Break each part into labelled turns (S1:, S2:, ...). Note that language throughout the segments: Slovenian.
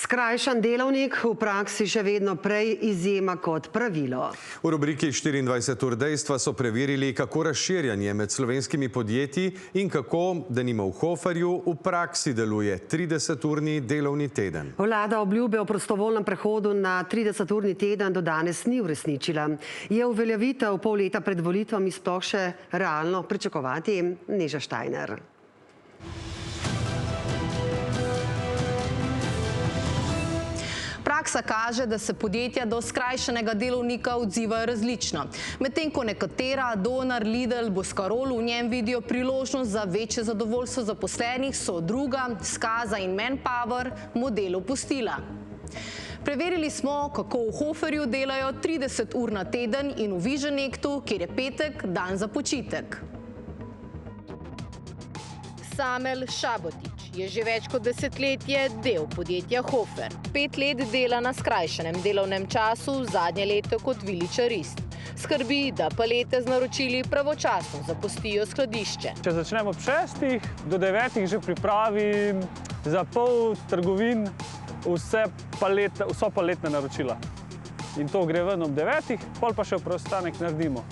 S1: Skrajšan delovnik v praksi še vedno prej izjema kot pravilo.
S2: V rubriki 24 ur dejstva so preverili, kako razširjanje med slovenskimi podjetji in kako, denimo v Hoferju, v praksi deluje 30-urni delovni teden.
S1: Vlada obljube o prostovoljnem prehodu na 30-urni teden do danes ni uresničila. Je uveljavitev pol leta pred volitvami sploh še realno pričakovati? Neža Štajner.
S3: Praksa kaže, da se podjetja do skrajšanega delovnika odzivajo različno. Medtem ko nekatera, Donar, Lidl, Boscarol, v njem vidijo priložnost za večje zadovoljstvo zaposlenih, so druga, Skaza in Manpower, model opustila. Preverili smo, kako v Hoferju delajo 30 ur na teden in v Viženektu, kjer je petek dan za počitek. Samel Šabotič je že več kot desetletje del podjetja Hofer. 5 let dela na skrajšanem delovnem času, zadnje leto kot viličarist. Skrbi, da palete z naročili pravočasno zapustijo skladišče.
S4: Če začnemo ob 6, do 9 že pripravim za pol trgovin vso paletne naročila. In to gre ven ob 9, pol pa še v preostanek naredimo.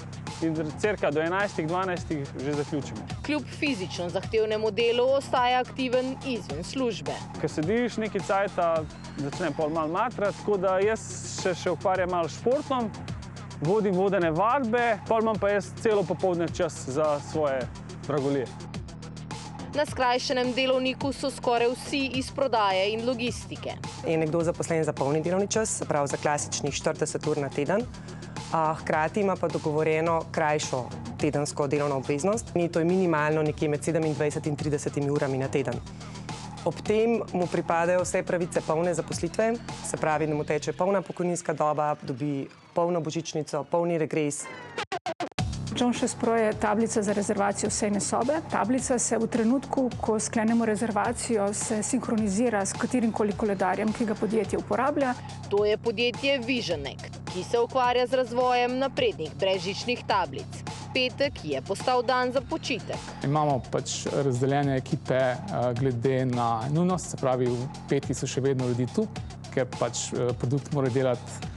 S4: In cirka do 11, 12 že zaključimo.
S3: Kljub fizično zahtevnemu delu ostaja aktiven izven službe.
S4: Ko sediš nekaj cajta, začne pol malo matrati, tako da jaz še ukvarjam malo športom, vodim vodene vadbe, pol imam pa jaz celo popoldne čas za svoje vragolije.
S3: Na skrajšanem delovniku so skoraj vsi iz prodaje in logistike.
S5: Je nekdo zaposlen za polni delovni čas, se pravi za klasičnih 40 ur na teden. Hkrati ima pa dogovorjeno krajšo tedensko delovno obveznost. To je minimalno nekje med 27 in 30 urami na teden. Ob tem mu pripadajo vse pravice polne zaposlitve, se pravi, da mu teče polna pokojninska doba, dobi polno božičnico, polni regres.
S6: John Pro je tablica za rezervacijo sejne sobe. Tablica se v trenutku, ko sklenemo rezervacijo, se sinkronizira s katerimkoli koledarjem, ki ga podjetje uporablja.
S3: To je podjetje Viženekt, ki se ukvarja z razvojem naprednih brezžičnih tablic. Petek je postal dan za počitek.
S7: Imamo pač razdeljene ekipe glede na nujnost, se pravi, v petki so še vedno ljudi tu, ker pač produkt mora delati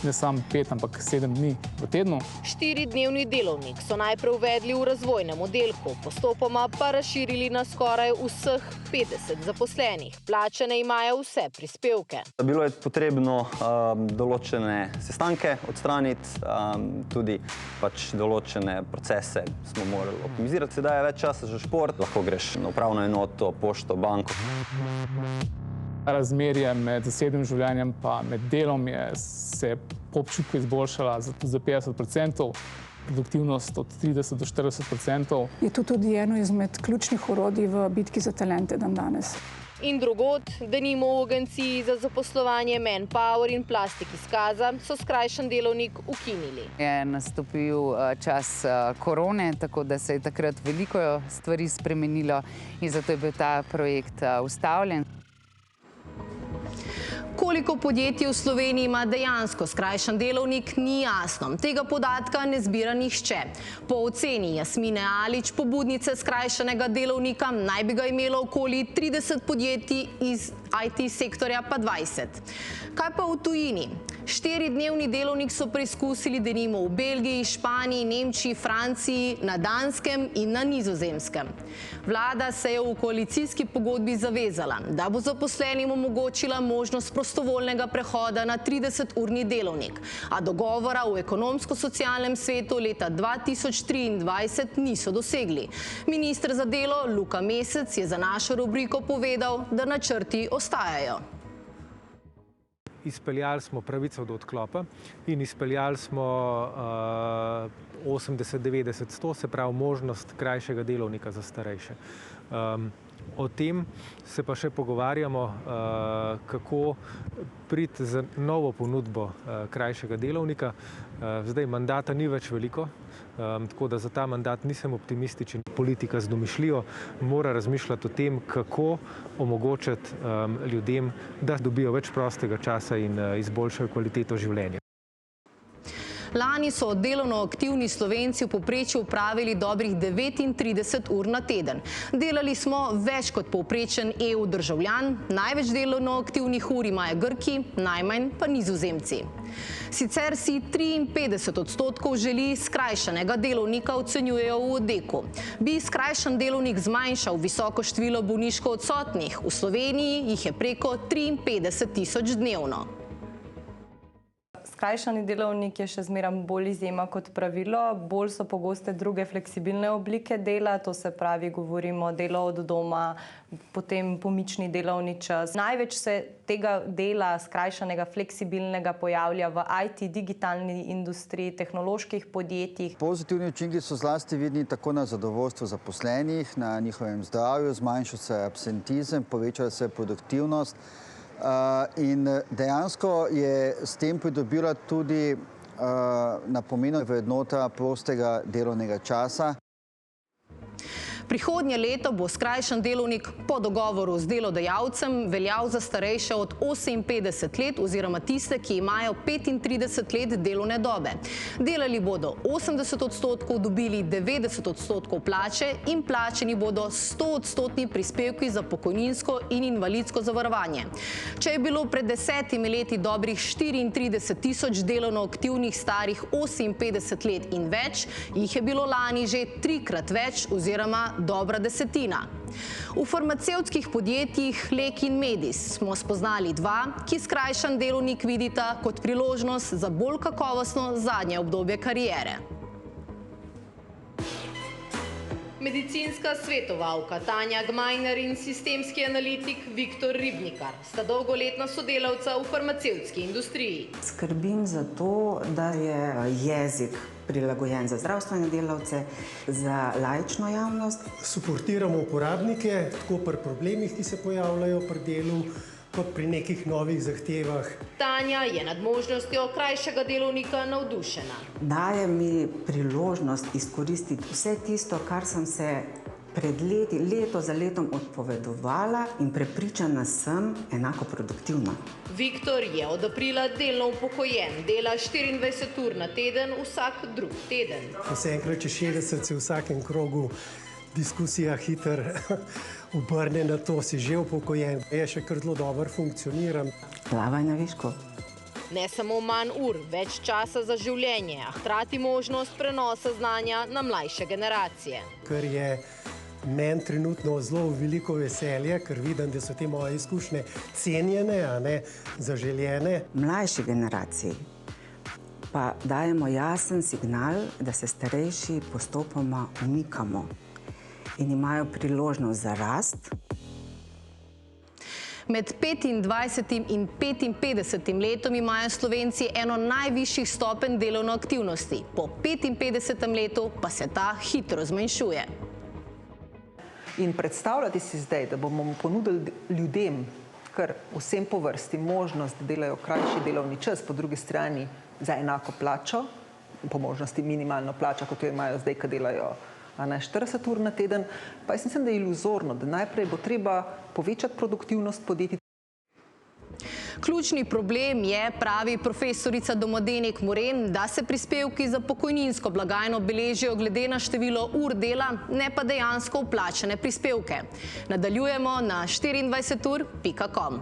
S7: ne samo 5, ampak 7 dni v tednu.
S3: 4-dnevni delovnik so najprej uvedli v razvojnem oddelku, postopoma pa razširili na skoraj vseh 50 zaposlenih. Plačane imajo vse prispevke.
S8: Bilo je potrebno določene sestanke odstraniti, tudi pač določene procese smo morali optimizirati. Sedaj je več časa za šport, lahko greš na upravno enoto, pošto, banko.
S7: Razmerje med zasebnim življenjem pa med delom se je po občutku izboljšala za 50%, produktivnost od 30 do 40%.
S6: Je to tudi eno izmed ključnih orodij v bitki za talente dandanes.
S3: In drugod, denimo v agenciji za zaposlovanje Manpower in plastiki Skaza, so skrajšan delovnik ukinili.
S9: Je nastopil čas korone, tako da se je takrat veliko stvari spremenilo in zato je bil ta projekt ustavljen.
S3: Koliko podjetij v Sloveniji ima dejansko skrajšan delovnik, ni jasno. Tega podatka ne zbira nihče. Po oceni Jasmine Alič, pobudnice skrajšanega delovnika, naj bi ga imelo okoli 30 podjetij, iz IT sektorja pa 20. Kaj pa v tujini? 4-dnevni delovnik so preizkusili denimo v Belgiji, Španiji, Nemčiji, Franciji, na Danskem in na Nizozemskem. Vlada se je v koalicijski pogodbi zavezala, da bo zaposlenim omogočila možnost prostovoljnega prehoda na 30-urni delovnik, a dogovora v ekonomsko-socialnem svetu leta 2023 niso dosegli. Minister za delo Luka Mesec je za našo rubriko povedal, da načrti ostajajo.
S10: Izpeljali smo pravico do odklopa in izpeljali smo 80, 90, 100, se pravi možnost krajšega delovnika za starejše. O tem se pa še pogovarjamo, kako priti z novo ponudbo krajšega delovnika. Zdaj mandata ni več veliko, tako da za ta mandat nisem optimističen. Politika z domišljijo mora razmišljati o tem, kako omogočiti ljudem, da dobijo več prostega časa in izboljšajo kvaliteto življenja.
S3: Lani so delovno aktivni Slovenci v povprečju opravili dobrih 39 ur na teden. Delali smo več kot povprečen EU državljan, največ delovno aktivnih ur imajo Grki, najmanj pa Nizozemci. Sicer si 53% želi skrajšanega delovnika, ocenjujejo v Oddeku. Bi skrajšan delovnik zmanjšal visoko število bolniško odsotnih? V Sloveniji jih je preko 53.000 dnevno.
S11: Skrajšani delovnik je še zmeraj bolj izjema kot pravilo, bolj so pogoste druge fleksibilne oblike dela, to se pravi, govorimo delo od doma, potem pomični delovni čas. Največ se tega dela skrajšanega, fleksibilnega pojavlja v IT, digitalni industriji, tehnoloških podjetjih.
S12: Pozitivni učinki so zlasti vidni tako na zadovoljstvo zaposlenih, na njihovem zdravju, zmanjšal se absentizem, povečala se produktivnost. In dejansko je s tem pridobila tudi na pomenu vrednota prostega delovnega časa.
S3: Prihodnje leto bo skrajšan delovnik po dogovoru z delodajalcem veljal za starejše od 58 let oziroma tiste, ki imajo 35 let delovne dobe. Delali bodo 80%, dobili 90% plače in plačeni bodo 100% prispevki za pokojninsko in invalidsko zavarovanje. Če je bilo pred 10 leti dobrih 34.000 delovno aktivnih starih 58 let in več, jih je bilo lani že 3-krat več oziroma dobra desetina. V farmacevtskih podjetjih Lek in Medis smo spoznali dva, ki skrajšan delovnik vidita kot priložnost za bolj kakovostno zadnje obdobje kariere. Medicinska svetovalka Tanja Gmajner in sistemski analitik Viktor Ribnikar sta dolgoletna sodelavca v farmacevtski industriji.
S13: Skrbim za to, da je jezik prilagojen za zdravstvene delavce, za laično javnost.
S14: Suportiramo uporabnike tako pri problemih, ki se pojavljajo pri delu, kot pri nekih novih zahtevah.
S3: Tanja je nad možnostjo krajšega delovnika navdušena.
S13: Daje mi priložnost izkoristiti vse tisto, kar sem se pred leti, leto za letom odpovedovala in prepričana sem enako produktivna.
S3: Viktor je od aprila delno upokojen, dela 24 ur na teden vsak drug teden.
S14: Ko se enkrat čez 60 se v vsakem krogu diskusija hitro obrne na to, si že upokojen. Je še kar zelo dobro funkcioniram.
S13: Plavaj na višku.
S3: Ne samo manj ur, več časa za življenje, a hkrati možnost prenosa znanja na mlajše generacije.
S14: Kar je meni trenutno zelo veliko veselje, ker vidim, da so te moje izkušnje cenjene, a ne zaželjene.
S13: Mlajši generaciji pa dajemo jasen signal, da se starejši postopoma umikamo in imajo priložnost za rast.
S3: Med 25 in 55 letom imajo Slovenci eno najvišjih stopenj delovne aktivnosti. Po 55. letu pa se ta hitro zmanjšuje.
S15: In predstavljati si zdaj, da bomo ponudili ljudem, kar vsem po vrsti, možnost, da delajo krajši delovni čas, po drugi strani za enako plačo, po možnosti minimalno plačo, kot jo imajo zdaj, ko delajo 40 ur na teden, pa jaz mislim, da je iluzorno, da najprej bo treba povečati produktivnost podjetij.
S3: Ključni problem je, pravi profesorica Domodenik Moren, da se prispevki za pokojninsko blagajno beležijo glede na število ur dela, ne pa dejansko vplačane prispevke. Nadaljujemo na 24ur.com.